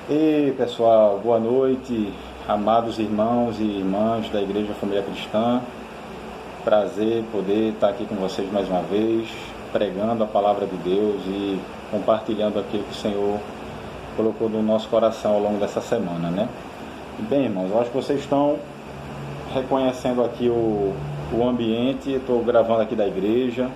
E pessoal, boa noite, amados irmãos e irmãs da Igreja Família Cristã. Prazer poder estar aqui com vocês mais uma vez, pregando a palavra de Deus e compartilhando aquilo que o Senhor colocou no nosso coração ao longo dessa semana, né? Bem, irmãos, eu acho que vocês estão reconhecendo aqui o ambiente. Estou gravando aqui da igreja,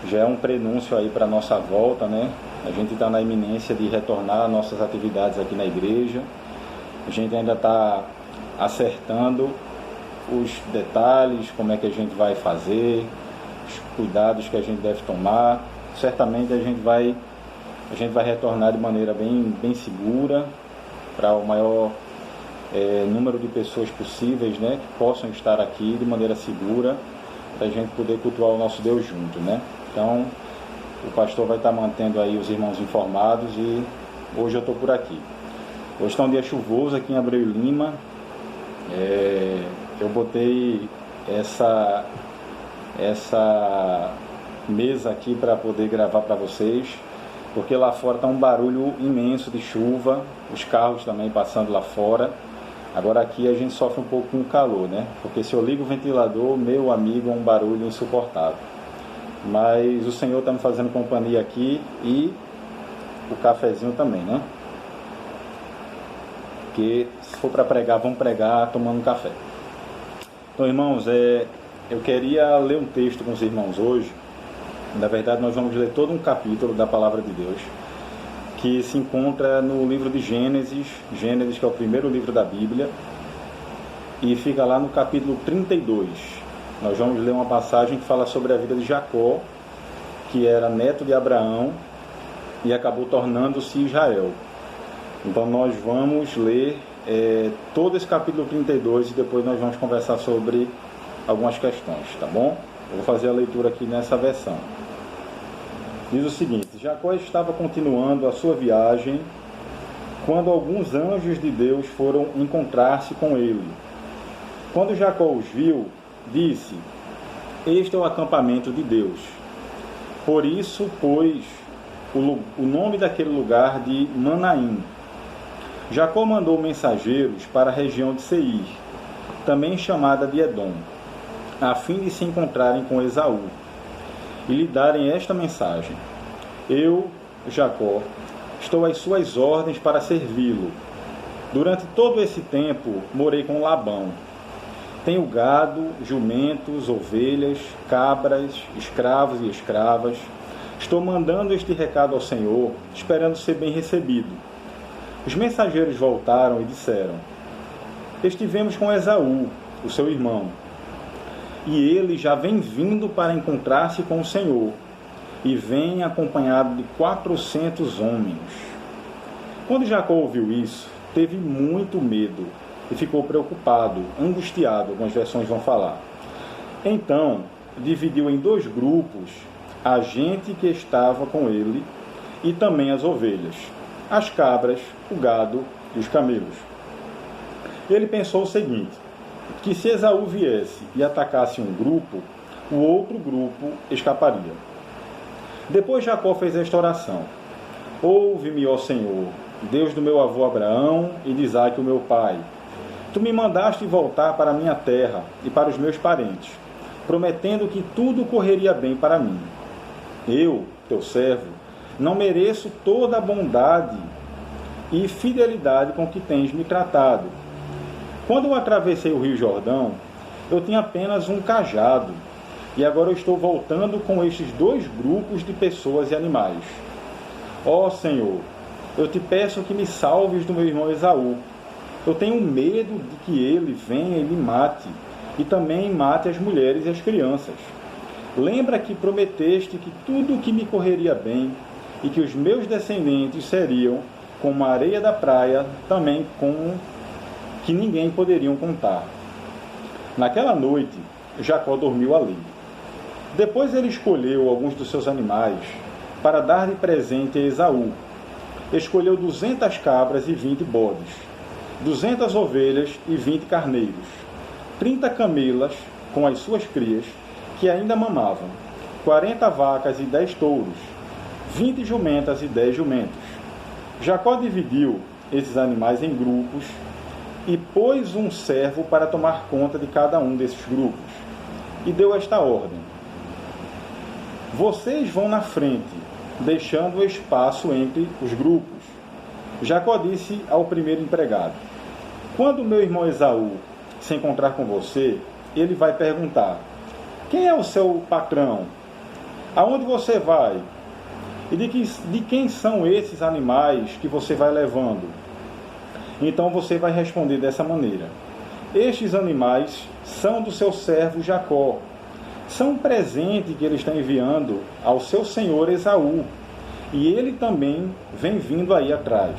já é um prenúncio aí para a nossa volta, né? A gente está na iminência de retornar às nossas atividades aqui na igreja. A gente ainda está acertando os detalhes, como é que a gente vai fazer, os cuidados que a gente deve tomar. Certamente a gente vai retornar de maneira bem segura, para o maior número de pessoas possíveis, né, que possam estar aqui de maneira segura, para a gente poder cultuar o nosso Deus junto, né? Então, o pastor vai estar mantendo aí os irmãos informados e hoje eu estou por aqui. Hoje está um dia chuvoso aqui em Abreu Lima. Eu botei essa mesa aqui para poder gravar para vocês, porque lá fora está um barulho imenso de chuva, os carros também passando lá fora. Agora aqui a gente sofre um pouco com o calor, né? Porque se eu ligo o ventilador, meu amigo, é um barulho insuportável. Mas o Senhor está me fazendo companhia aqui e o cafezinho também, né? Porque se for para pregar, vamos pregar tomando café. Então, irmãos, eu queria ler um texto com os irmãos hoje. Na verdade, nós vamos ler todo um capítulo da Palavra de Deus, que se encontra no livro de Gênesis, que é o primeiro livro da Bíblia, e fica lá no capítulo 32. Nós vamos ler uma passagem que fala sobre a vida de Jacó, que era neto de Abraão e acabou tornando-se Israel. Então nós vamos ler todo esse capítulo 32 e depois nós vamos conversar sobre algumas questões, tá bom? Eu vou fazer a leitura aqui nessa versão. Diz o seguinte: Jacó estava continuando a sua viagem quando alguns anjos de Deus foram encontrar-se com ele. Quando Jacó os viu, disse: este é o acampamento de Deus. Por isso pôs o nome daquele lugar de Manaim. Jacó mandou mensageiros para a região de Seir, também chamada de Edom, a fim de se encontrarem com Esaú e lhe darem esta mensagem: eu, Jacó, estou às suas ordens para servi-lo. Durante todo esse tempo morei com Labão. Tenho gado, jumentos, ovelhas, cabras, escravos e escravas. Estou mandando este recado ao Senhor, esperando ser bem recebido. Os mensageiros voltaram e disseram: estivemos com Esaú, o seu irmão, e ele já vem vindo para encontrar-se com o Senhor, e vem acompanhado de 400 homens. Quando Jacó ouviu isso, teve muito medo e ficou preocupado, angustiado, algumas versões vão falar. Então, dividiu em 2 grupos a gente que estava com ele e também as ovelhas, as cabras, o gado e os camelos. Ele pensou o seguinte: que se Esaú viesse e atacasse um grupo, o outro grupo escaparia. Depois Jacó fez esta oração: ouve-me, ó Senhor, Deus do meu avô Abraão e de Isaque, o meu pai. Tu me mandaste voltar para a minha terra e para os meus parentes, prometendo que tudo correria bem para mim. Eu, teu servo, não mereço toda a bondade e fidelidade com que tens me tratado. Quando eu atravessei o rio Jordão, eu tinha apenas um cajado, e agora eu estou voltando com estes 2 grupos de pessoas e animais. Ó Senhor, eu te peço que me salves do meu irmão Esaú. Eu tenho medo de que ele venha e me mate, e também mate as mulheres e as crianças. Lembra que prometeste que tudo o que me correria bem, e que os meus descendentes seriam como a areia da praia, também com que ninguém poderiam contar. Naquela noite, Jacó dormiu ali. Depois ele escolheu alguns dos seus animais para dar de presente a Esaú. Escolheu 200 cabras e 20 bodes, 200 ovelhas e 20 carneiros, 30 camelas com as suas crias, que ainda mamavam, 40 vacas e 10 touros, 20 jumentas e 10 jumentos. Jacó dividiu esses animais em grupos e pôs um servo para tomar conta de cada um desses grupos. E deu esta ordem: vocês vão na frente, deixando espaço entre os grupos. Jacó disse ao primeiro empregado: quando meu irmão Esaú se encontrar com você, ele vai perguntar: quem é o seu patrão? Aonde você vai? E de quem são esses animais que você vai levando? Então você vai responder dessa maneira: estes animais são do seu servo Jacó. São um presente que ele está enviando ao seu senhor Esaú. E ele também vem vindo aí atrás.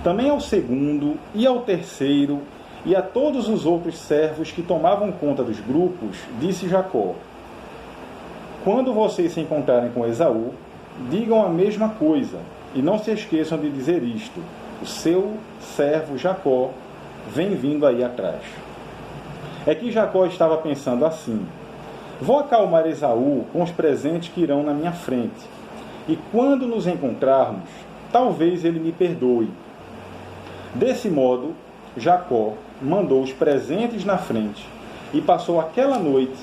Também ao segundo e ao terceiro e a todos os outros servos que tomavam conta dos grupos, disse Jacó: quando vocês se encontrarem com Esaú, digam a mesma coisa, e não se esqueçam de dizer isto: o seu servo Jacó vem vindo aí atrás. É que Jacó estava pensando assim: vou acalmar Esaú com os presentes que irão na minha frente, e quando nos encontrarmos, talvez ele me perdoe. Desse modo, Jacó mandou os presentes na frente e passou aquela noite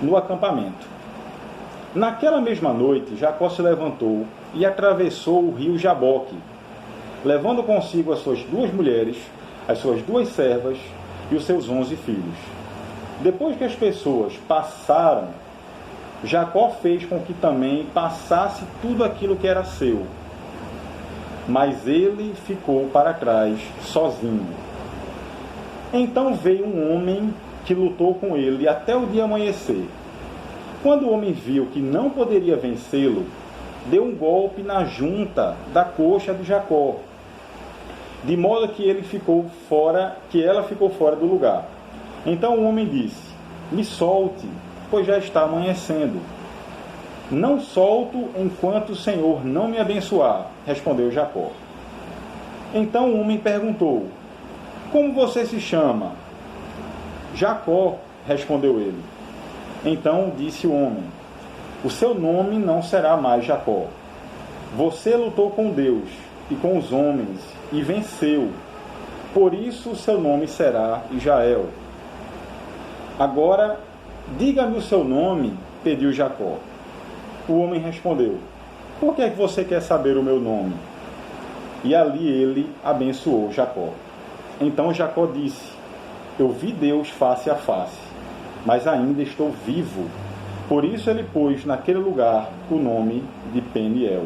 no acampamento. Naquela mesma noite, Jacó se levantou e atravessou o rio Jaboque, levando consigo as suas 2 mulheres, as suas 2 servas e os seus 11 filhos. Depois que as pessoas passaram, Jacó fez com que também passasse tudo aquilo que era seu. Mas ele ficou para trás, sozinho. Então veio um homem que lutou com ele até o dia amanhecer. Quando o homem viu que não poderia vencê-lo, deu um golpe na junta da coxa de Jacó, de modo que ela ficou fora do lugar. Então o homem disse: me solte, pois já está amanhecendo. Não solto enquanto o Senhor não me abençoar, respondeu Jacó. Então o homem perguntou: como você se chama? Jacó, respondeu ele. Então disse o homem: o seu nome não será mais Jacó. Você lutou com Deus e com os homens e venceu. Por isso o seu nome será Israel. Agora, diga-me o seu nome, pediu Jacó. O homem respondeu: por que é que você quer saber o meu nome? E ali ele abençoou Jacó. Então Jacó disse: eu vi Deus face a face, mas ainda estou vivo. Por isso ele pôs naquele lugar o nome de Peniel.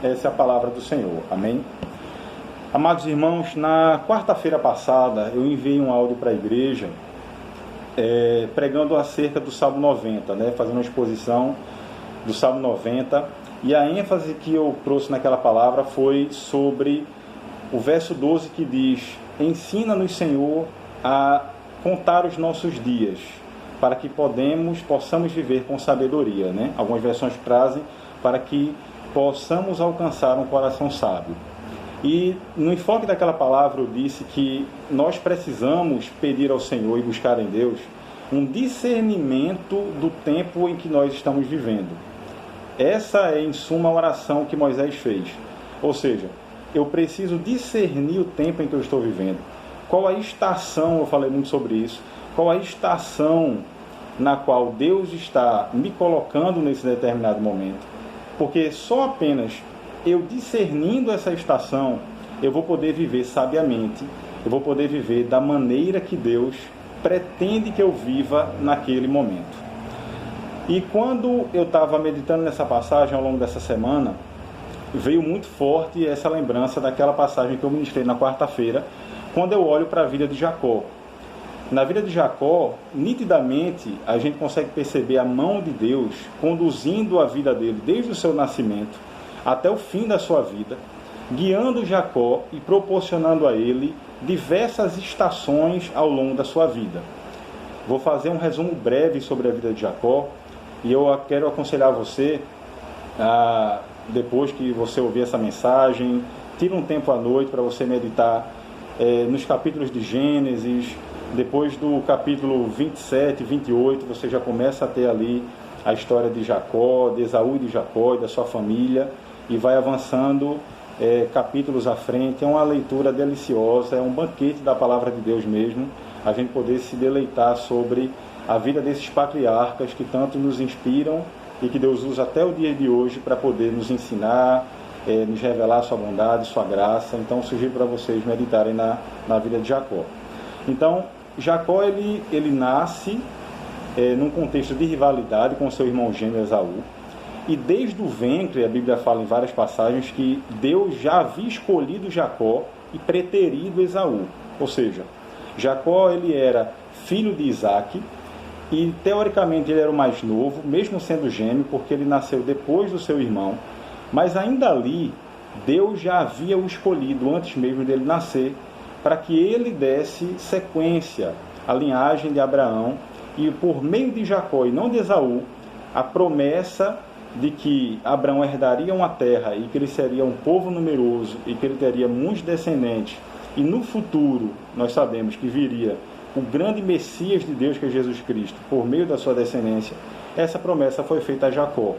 Essa é a palavra do Senhor. Amém? Amados irmãos, na quarta-feira passada eu enviei um áudio para a igreja pregando acerca do Salmo 90, fazendo uma exposição do Salmo 90, e a ênfase que eu trouxe naquela palavra foi sobre o verso 12 que diz: ensina-nos, Senhor, a contar os nossos dias, para que possamos viver com sabedoria. Algumas versões trazem para que possamos alcançar um coração sábio. E no enfoque daquela palavra eu disse que nós precisamos pedir ao Senhor e buscar em Deus um discernimento do tempo em que nós estamos vivendo. Essa é, em suma, a oração que Moisés fez. Ou seja, eu preciso discernir o tempo em que eu estou vivendo. Qual a estação, eu falei muito sobre isso, qual a estação na qual Deus está me colocando nesse determinado momento. Porque só apenas eu discernindo essa estação, eu vou poder viver sabiamente, eu vou poder viver da maneira que Deus pretende que eu viva naquele momento. E quando eu estava meditando nessa passagem ao longo dessa semana, veio muito forte essa lembrança daquela passagem que eu ministrei na quarta-feira, quando eu olho para a vida de Jacó. Na vida de Jacó, nitidamente, a gente consegue perceber a mão de Deus conduzindo a vida dele desde o seu nascimento até o fim da sua vida, guiando Jacó e proporcionando a ele diversas estações ao longo da sua vida. Vou fazer um resumo breve sobre a vida de Jacó, e eu quero aconselhar você, depois que você ouvir essa mensagem, tira um tempo à noite para você meditar nos capítulos de Gênesis. Depois do capítulo 27, 28, você já começa a ter ali a história de Jacó, de Esaú e de Jacó e da sua família, e vai avançando capítulos à frente. É uma leitura deliciosa, é um banquete da palavra de Deus mesmo, a gente poder se deleitar sobre a vida desses patriarcas que tanto nos inspiram e que Deus usa até o dia de hoje para poder nos ensinar, nos revelar sua bondade, sua graça. Então, sugiro para vocês meditarem na vida de Jacó. Então, Jacó ele nasce num contexto de rivalidade com seu irmão gêmeo Esaú. E desde o ventre, a Bíblia fala em várias passagens que Deus já havia escolhido Jacó e preterido Esaú. Ou seja, Jacó ele era filho de Isaac e teoricamente ele era o mais novo, mesmo sendo gêmeo, porque ele nasceu depois do seu irmão. Mas ainda ali, Deus já havia o escolhido antes mesmo dele nascer, para que ele desse sequência à linhagem de Abraão e por meio de Jacó e não de Esaú, a promessa de que Abraão herdaria uma terra e que ele seria um povo numeroso e que ele teria muitos descendentes. E no futuro, nós sabemos que viria o grande Messias de Deus, que é Jesus Cristo, por meio da sua descendência. Essa promessa foi feita a Jacó.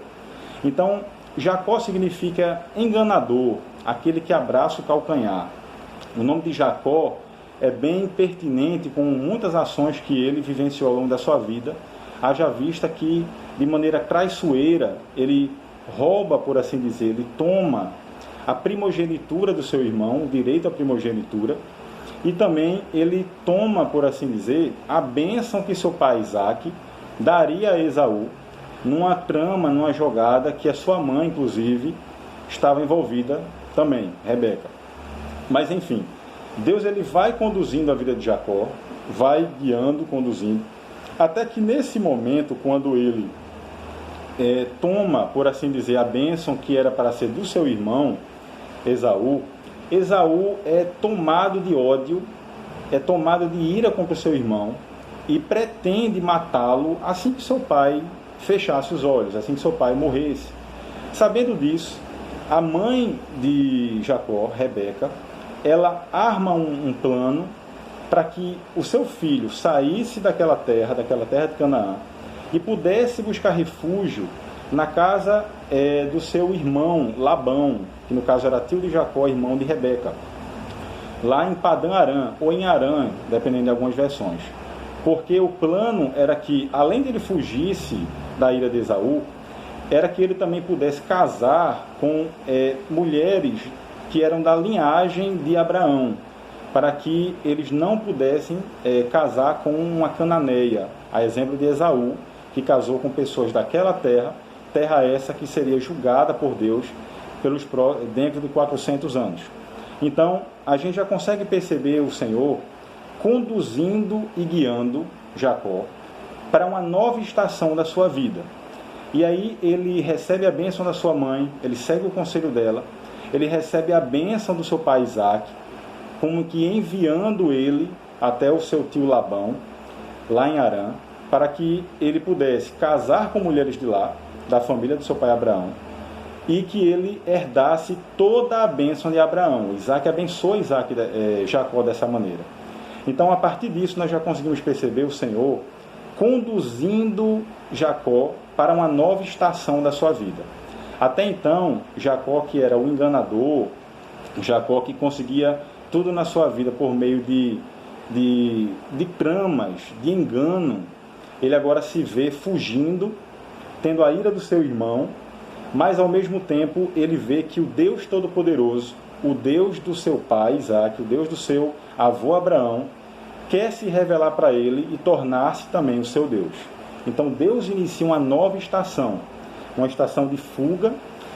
Então, Jacó significa enganador, aquele que abraça o calcanhar. O nome de Jacó é bem pertinente com muitas ações que ele vivenciou ao longo da sua vida. Haja vista que, de maneira traiçoeira, ele rouba, por assim dizer, ele toma a primogenitura do seu irmão, o direito à primogenitura, e também ele toma, por assim dizer, a bênção que seu pai Isaac daria a Esaú, numa trama, numa jogada que a sua mãe, inclusive, estava envolvida também, Rebeca. Mas, enfim, Deus ele vai conduzindo a vida de Jacó, vai guiando, conduzindo, até que nesse momento, quando ele toma, por assim dizer, a bênção que era para ser do seu irmão, Esaú é tomado de ódio, é tomado de ira contra o seu irmão e pretende matá-lo assim que seu pai fechasse os olhos, assim que seu pai morresse. Sabendo disso, a mãe de Jacó, Rebeca, ela arma um plano para que o seu filho saísse daquela terra de Canaã, e pudesse buscar refúgio na casa do seu irmão Labão, que no caso era tio de Jacó, irmão de Rebeca, lá em Padã Arã, ou em Arã, dependendo de algumas versões. Porque o plano era que, além de ele fugisse da ira de Esaú, era que ele também pudesse casar com mulheres que eram da linhagem de Abraão, para que eles não pudessem casar com uma cananeia, a exemplo de Esaú, que casou com pessoas daquela terra essa que seria julgada por Deus dentro de 400 anos. Então, a gente já consegue perceber o Senhor conduzindo e guiando Jacó para uma nova estação da sua vida. E aí ele recebe a bênção da sua mãe, ele segue o conselho dela, ele recebe a bênção do seu pai Isaac, como que enviando ele até o seu tio Labão, lá em Arã, para que ele pudesse casar com mulheres de lá, da família do seu pai Abraão, e que ele herdasse toda a bênção de Abraão. Isaac abençoa Jacó dessa maneira. Então, a partir disso, nós já conseguimos perceber o Senhor conduzindo Jacó para uma nova estação da sua vida. Até então, Jacó, que era o enganador, Jacó que conseguia tudo na sua vida por meio de tramas, de engano, ele agora se vê fugindo, tendo a ira do seu irmão, mas ao mesmo tempo ele vê que o Deus Todo-Poderoso, o Deus do seu pai Isaac, o Deus do seu avô Abraão, quer se revelar para ele e tornar-se também o seu Deus. Então Deus inicia uma nova estação, uma estação de fuga.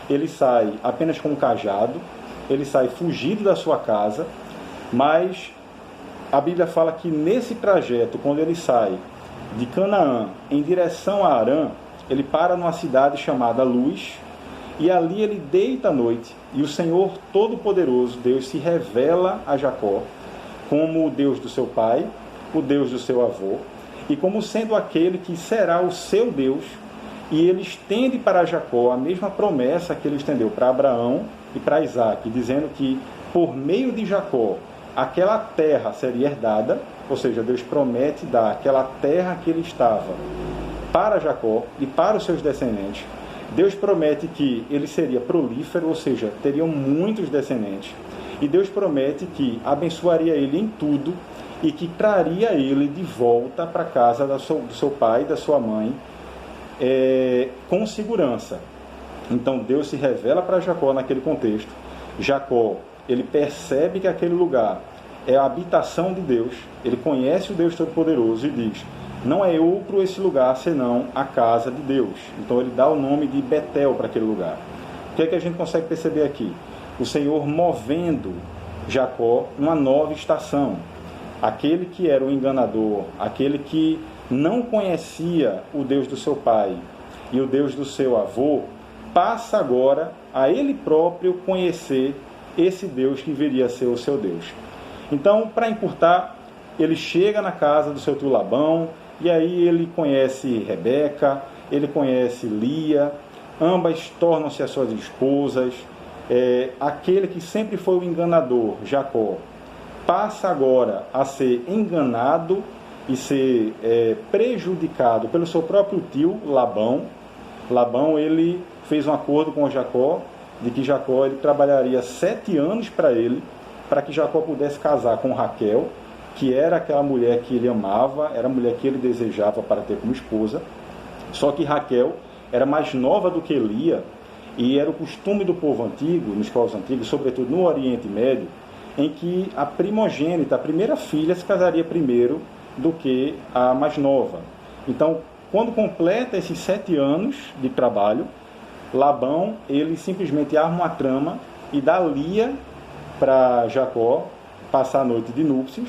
Ele sai apenas com um cajado, ele sai fugido da sua casa, mas a Bíblia fala que nesse trajeto, quando ele sai de Canaã em direção a Arã, ele para numa cidade chamada Luz, e ali ele deita à noite, e o Senhor Todo-Poderoso, Deus, se revela a Jacó como o Deus do seu pai, o Deus do seu avô, e como sendo aquele que será o seu Deus, e ele estende para Jacó a mesma promessa que ele estendeu para Abraão e para Isaac, dizendo que por meio de Jacó aquela terra seria herdada, ou seja, Deus promete dar aquela terra que ele estava para Jacó e para os seus descendentes. Deus promete que ele seria prolífero, ou seja, teriam muitos descendentes. E Deus promete que abençoaria ele em tudo e que traria ele de volta para a casa do seu pai e da sua mãe com segurança. Então Deus se revela para Jacó naquele contexto. Jacó, ele percebe que aquele lugar é a habitação de Deus, ele conhece o Deus Todo-Poderoso e diz: não é outro esse lugar senão a casa de Deus. Então ele dá o nome de Betel para aquele lugar. O que é que a gente consegue perceber aqui? O Senhor movendo Jacó uma nova estação. Aquele que era o enganador, aquele que não conhecia o Deus do seu pai e o Deus do seu avô, passa agora a ele próprio conhecer esse Deus que viria a ser o seu Deus. Então, para encurtar, ele chega na casa do seu tio Labão, e aí ele conhece Rebeca, ele conhece Lia, ambas tornam-se as suas esposas. Aquele que sempre foi o enganador, Jacó, passa agora a ser enganado e ser prejudicado pelo seu próprio tio Labão. Labão, ele fez um acordo com Jacó, de que Jacó ele trabalharia 7 anos para ele, para que Jacó pudesse casar com Raquel, que era aquela mulher que ele amava, era a mulher que ele desejava para ter como esposa. Só que Raquel era mais nova do que Lia, e era o costume do povo antigo, nos povos antigos, sobretudo no Oriente Médio, em que a primogênita, a primeira filha, se casaria primeiro do que a mais nova. Então, quando completa esses 7 anos de trabalho, Labão, ele simplesmente arma uma trama e dá Lia para Jacó passar a noite de núpcias,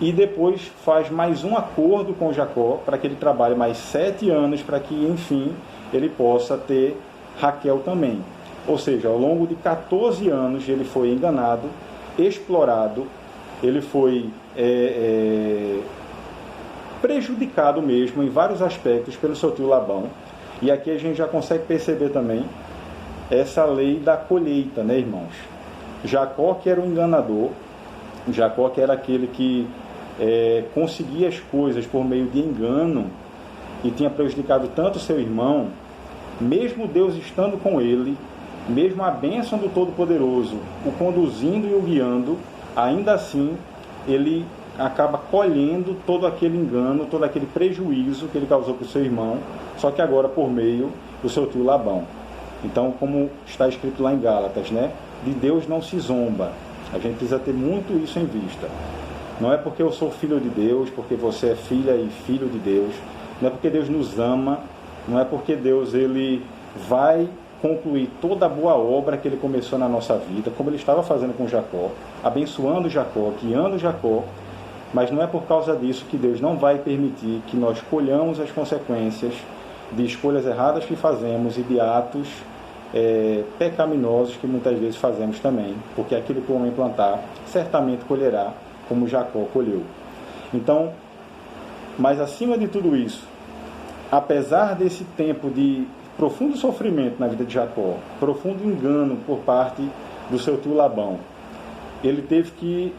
e depois faz mais um acordo com Jacó para que ele trabalhe mais 7 anos para que, enfim, ele possa ter Raquel também. Ou seja, ao longo de 14 anos ele foi enganado, explorado, ele foi prejudicado mesmo em vários aspectos pelo seu tio Labão. E aqui a gente já consegue perceber também essa lei da colheita, né, irmãos? Jacó, que era o enganador, Jacó, que era aquele que conseguia as coisas por meio de engano e tinha prejudicado tanto seu irmão, mesmo Deus estando com ele, mesmo a bênção do Todo-Poderoso o conduzindo e o guiando, ainda assim ele acaba colhendo todo aquele engano, todo aquele prejuízo que ele causou para o seu irmão, só que agora por meio do seu tio Labão. Então, como está escrito lá em Gálatas, né? De Deus não se zomba. A gente precisa ter muito isso em vista. Não é porque eu sou filho de Deus, porque você é filha e filho de Deus, não é porque Deus nos ama, não é porque Deus ele vai concluir toda a boa obra que ele começou na nossa vida, como ele estava fazendo com Jacó, abençoando Jacó, guiando Jacó, mas não é por causa disso que Deus não vai permitir que nós colhamos as consequências de escolhas erradas que fazemos e de atos pecaminosos que muitas vezes fazemos também, porque aquilo que o homem plantar certamente colherá, como Jacó colheu. Então, mas acima de tudo isso, apesar desse tempo de profundo sofrimento na vida de Jacó, profundo engano por parte do seu tio Labão, ele teve que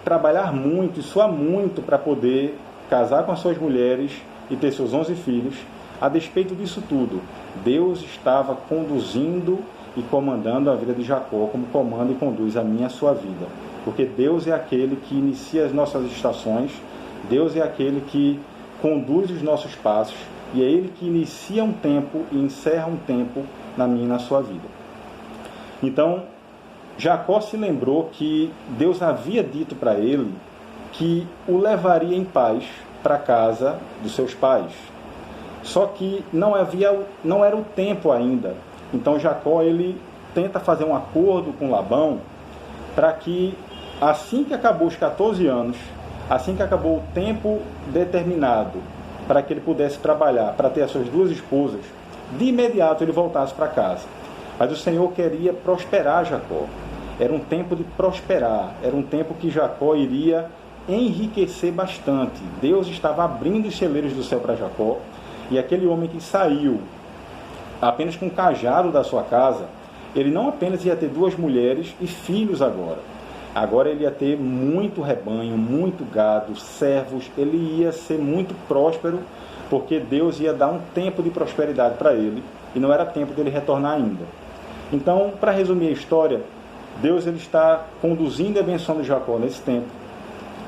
trabalhar muito e suar muito para poder casar com as suas mulheres e ter seus 11 filhos. A despeito disso tudo, Deus estava conduzindo e comandando a vida de Jacó, como comanda e conduz a minha e a sua vida. Porque Deus é aquele que inicia as nossas estações, Deus é aquele que conduz os nossos passos, e é Ele que inicia um tempo e encerra um tempo na minha e na sua vida. Então, Jacó se lembrou que Deus havia dito para ele que o levaria em paz para a casa dos seus pais. Só que não era o tempo ainda. Então Jacó ele tenta fazer um acordo com Labão para que assim que acabou os 14 anos, assim que acabou o tempo determinado para que ele pudesse trabalhar, para ter as suas 2 esposas, de imediato ele voltasse para casa. Mas o Senhor queria prosperar Jacó. Era um tempo de prosperar, era um tempo que Jacó iria enriquecer bastante. Deus estava abrindo os celeiros do céu para Jacó, e aquele homem que saiu apenas com o cajado da sua casa, ele não apenas ia ter 2 mulheres e filhos agora ele ia ter muito rebanho, muito gado, servos, ele ia ser muito próspero, porque Deus ia dar um tempo de prosperidade para ele, e não era tempo dele retornar ainda. Então, para resumir a história, Deus ele está conduzindo e abençoando Jacó nesse tempo.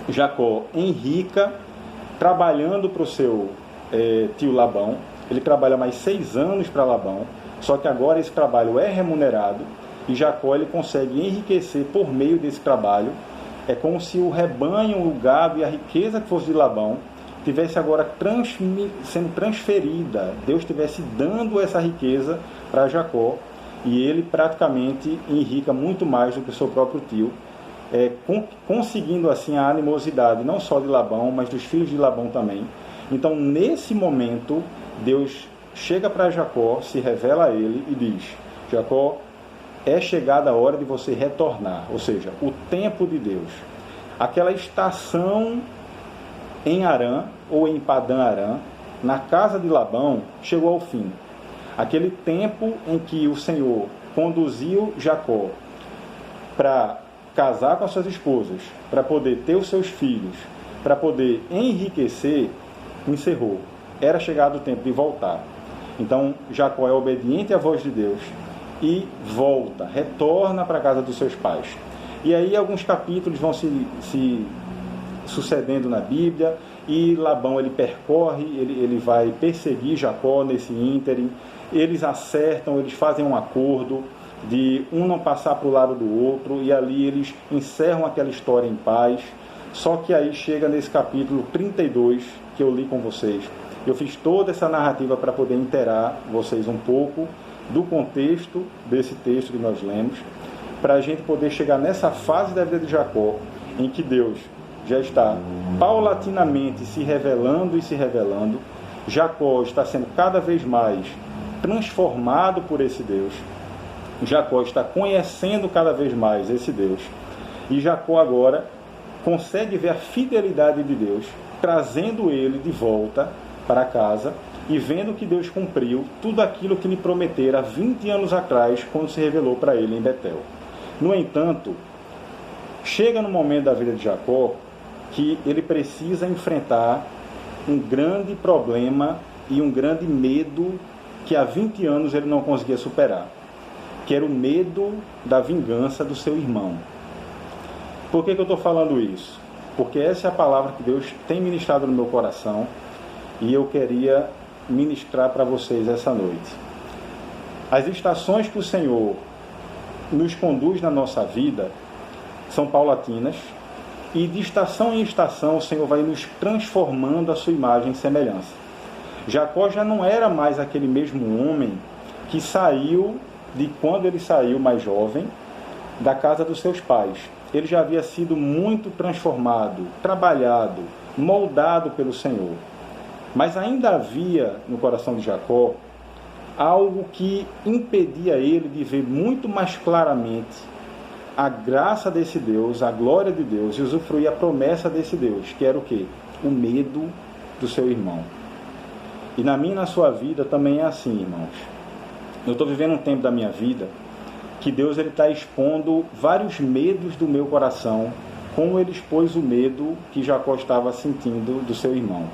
Jacó enrica, trabalhando para o seu tio Labão. Ele trabalha mais 6 anos para Labão, só que agora esse trabalho é remunerado e Jacó ele consegue enriquecer por meio desse trabalho. É como se o rebanho, o gado e a riqueza que fosse de Labão tivesse agora sendo transferida. Deus estivesse dando essa riqueza para Jacó e ele praticamente enrica muito mais do que o seu próprio tio, conseguindo assim a animosidade não só de Labão, mas dos filhos de Labão também. Então, nesse momento, Deus chega para Jacó, se revela a ele e diz: Jacó, é chegada a hora de você retornar, ou seja, o tempo de Deus. Aquela estação em Harã, ou em Padã Harã, na casa de Labão, chegou ao fim. Aquele tempo em que o Senhor conduziu Jacó para casar com as suas esposas, para poder ter os seus filhos, para poder enriquecer, encerrou. Era chegado o tempo de voltar. Então, Jacó é obediente à voz de Deus e volta, retorna para a casa dos seus pais. E aí alguns capítulos vão se sucedendo na Bíblia, e Labão ele percorre, ele vai perseguir Jacó nesse ínterim. Eles acertam, eles fazem um acordo de um não passar para o lado do outro, e ali eles encerram aquela história em paz. Só que aí chega nesse capítulo 32 que eu li com vocês. Eu fiz toda essa narrativa para poder inteirar vocês um pouco do contexto desse texto que nós lemos, para a gente poder chegar nessa fase da vida de Jacó, em que Deus já está paulatinamente se revelando e se revelando. Jacó está sendo cada vez mais transformado por esse Deus. Jacó está conhecendo cada vez mais esse Deus. E Jacó agora consegue ver a fidelidade de Deus, trazendo ele de volta para casa e vendo que Deus cumpriu tudo aquilo que lhe prometera 20 anos atrás, quando se revelou para ele em Betel. No entanto, chega no momento da vida de Jacó que ele precisa enfrentar um grande problema e um grande medo que há 20 anos ele não conseguia superar, que era o medo da vingança do seu irmão. Por que eu estou falando isso? Porque essa é a palavra que Deus tem ministrado no meu coração e eu queria ministrar para vocês essa noite. As estações que o Senhor nos conduz na nossa vida são paulatinas, e de estação em estação o Senhor vai nos transformando a sua imagem e semelhança. Jacó já não era mais aquele mesmo homem que saiu, de quando ele saiu mais jovem, da casa dos seus pais. Ele já havia sido muito transformado, trabalhado, moldado pelo Senhor. Mas ainda havia no coração de Jacó algo que impedia ele de ver muito mais claramente a graça desse Deus, a glória de Deus, e usufruir a promessa desse Deus, que era o quê? O medo do seu irmão. E na minha e na sua vida também é assim, irmãos. Eu estou vivendo um tempo da minha vida que Deus está expondo vários medos do meu coração, como ele expôs o medo que Jacó estava sentindo do seu irmão.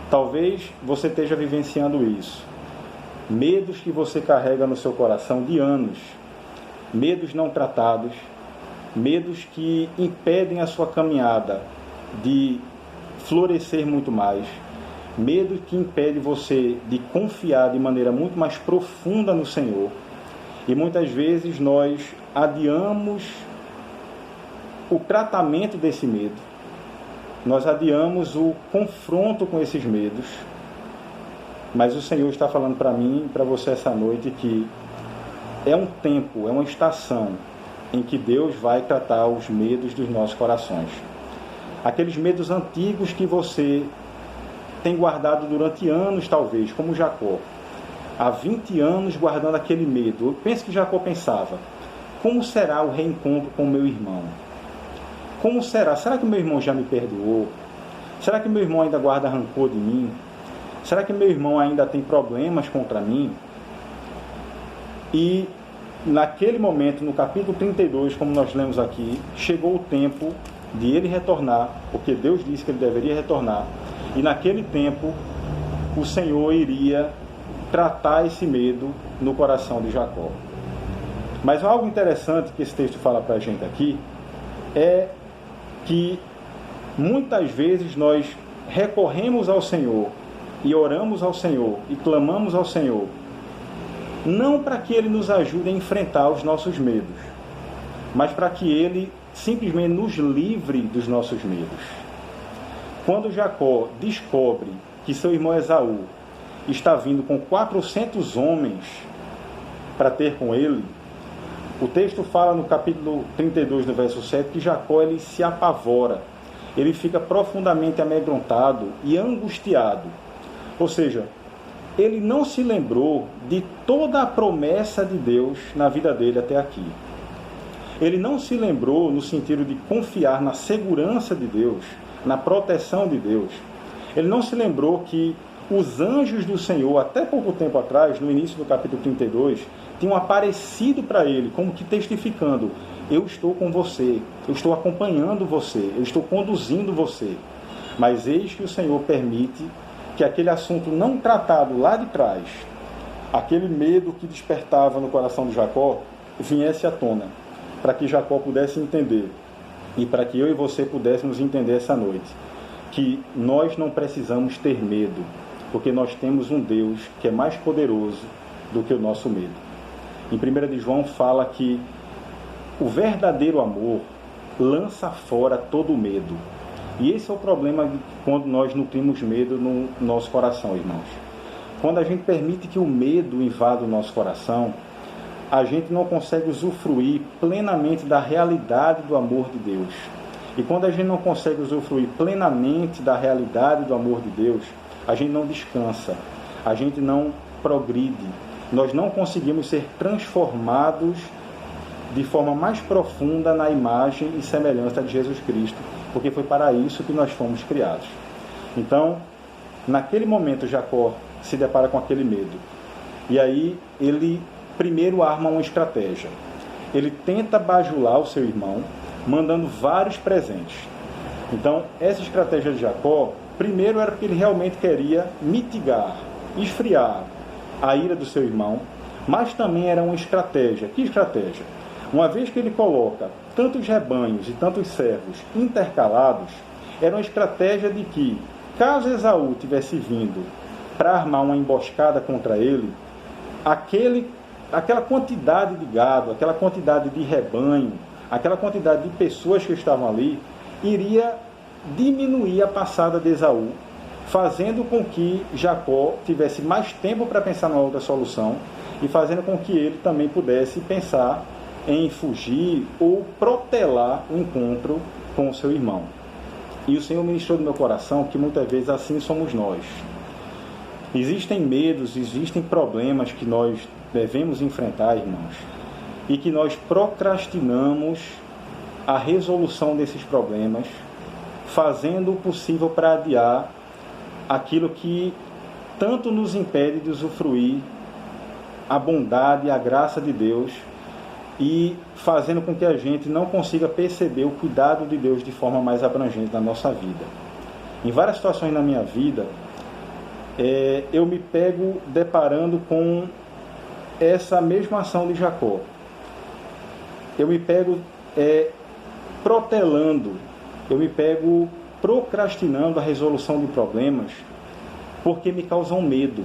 Talvez você esteja vivenciando isso. Medos que você carrega no seu coração de anos. Medos não tratados. Medos que impedem a sua caminhada de florescer muito mais. Medo que impede você de confiar de maneira muito mais profunda no Senhor. E muitas vezes nós adiamos o tratamento desse medo. Nós adiamos o confronto com esses medos. Mas o Senhor está falando para mim e para você essa noite que é um tempo, é uma estação em que Deus vai tratar os medos dos nossos corações. Aqueles medos antigos que você tem guardado durante anos, talvez, como Jacó. Há 20 anos guardando aquele medo. Eu penso que Jacó pensava: como será o reencontro com o meu irmão? Como será? Será que meu irmão já me perdoou? Será que meu irmão ainda guarda rancor de mim? Será que meu irmão ainda tem problemas contra mim? E naquele momento, no capítulo 32, como nós lemos aqui, chegou o tempo de ele retornar, porque Deus disse que ele deveria retornar. E naquele tempo, o Senhor iria tratar esse medo no coração de Jacó. Mas algo interessante que esse texto fala para a gente aqui é que muitas vezes nós recorremos ao Senhor e oramos ao Senhor e clamamos ao Senhor, não para que Ele nos ajude a enfrentar os nossos medos, mas para que Ele simplesmente nos livre dos nossos medos. Quando Jacó descobre que seu irmão Esaú está vindo com 400 homens para ter com ele, o texto fala no capítulo 32, no verso 7, que Jacó ele se apavora, ele fica profundamente amedrontado e angustiado. Ou seja, ele não se lembrou de toda a promessa de Deus na vida dele até aqui. Ele não se lembrou no sentido de confiar na segurança de Deus, na proteção de Deus. Ele não se lembrou que os anjos do Senhor, até pouco tempo atrás, no início do capítulo 32, tinham aparecido para ele, como que testificando: eu estou com você, eu estou acompanhando você, eu estou conduzindo você. Mas eis que o Senhor permite que aquele assunto não tratado lá de trás, aquele medo que despertava no coração de Jacó, viesse à tona, para que Jacó pudesse entender, e para que eu e você pudéssemos entender essa noite, que nós não precisamos ter medo, porque nós temos um Deus que é mais poderoso do que o nosso medo. Em 1 de João fala que o verdadeiro amor lança fora todo o medo. E esse é o problema quando nós nutrimos medo no nosso coração, irmãos. Quando a gente permite que o medo invada o nosso coração, a gente não consegue usufruir plenamente da realidade do amor de Deus. E quando a gente não consegue usufruir plenamente da realidade do amor de Deus, a gente não descansa, a gente não progride, nós não conseguimos ser transformados de forma mais profunda na imagem e semelhança de Jesus Cristo, porque foi para isso que nós fomos criados. Então, naquele momento, Jacó se depara com aquele medo. E aí, ele primeiro arma uma estratégia. Ele tenta bajular o seu irmão, mandando vários presentes. Então, essa estratégia de Jacó, primeiro era porque ele realmente queria mitigar, esfriar a ira do seu irmão, mas também era uma estratégia. Que estratégia? Uma vez que ele coloca tantos rebanhos e tantos servos intercalados, era uma estratégia de que, caso Esaú tivesse vindo para armar uma emboscada contra ele, aquela quantidade de gado, aquela quantidade de rebanho, aquela quantidade de pessoas que estavam ali, iria diminuir a passada de Esaú, fazendo com que Jacó tivesse mais tempo para pensar numa outra solução e fazendo com que ele também pudesse pensar em fugir ou protelar o encontro com o seu irmão. E o Senhor ministrou no meu coração que muitas vezes assim somos nós. Existem medos, existem problemas que nós devemos enfrentar, irmãos, e que nós procrastinamos a resolução desses problemas, fazendo o possível para adiar aquilo que tanto nos impede de usufruir a bondade e a graça de Deus, e fazendo com que a gente não consiga perceber o cuidado de Deus de forma mais abrangente na nossa vida. Em várias situações na minha vida, eu me pego deparando com essa mesma ação de Jacó. Eu me pego protelando, eu me pego procrastinando a resolução de problemas porque me causam medo.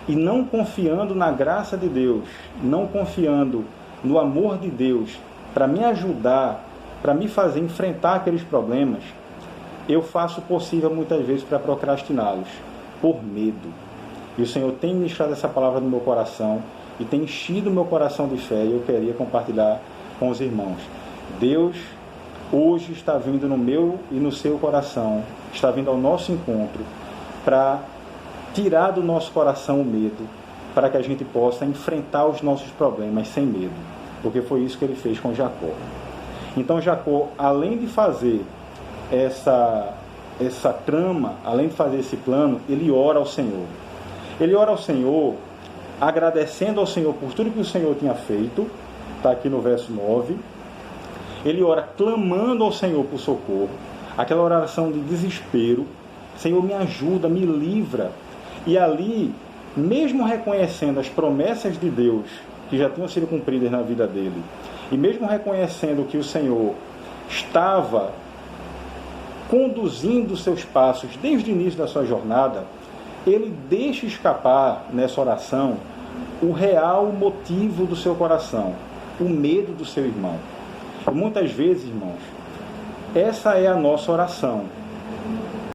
E não confiando na graça de Deus, não confiando no amor de Deus para me ajudar, para me fazer enfrentar aqueles problemas, eu faço o possível muitas vezes para procrastiná-los, por medo. E o Senhor tem ministrado essa palavra no meu coração e tem enchido o meu coração de fé, e eu queria compartilhar com os irmãos. Deus hoje está vindo no meu e no seu coração, está vindo ao nosso encontro para tirar do nosso coração o medo, para que a gente possa enfrentar os nossos problemas sem medo, porque foi isso que ele fez com Jacó. Então Jacó, além de fazer essa trama, além de fazer esse plano, ele ora ao Senhor. Ele ora ao Senhor, agradecendo ao Senhor por tudo que o Senhor tinha feito, está aqui no verso 9. Ele ora clamando ao Senhor por socorro, aquela oração de desespero: Senhor, me ajuda, me livra. E ali mesmo reconhecendo as promessas de Deus que já tinham sido cumpridas na vida dele, e mesmo reconhecendo que o Senhor estava conduzindo seus passos desde o início da sua jornada, ele deixa escapar nessa oração o real motivo do seu coração, o medo do seu irmão. E muitas vezes, irmãos, essa é a nossa oração.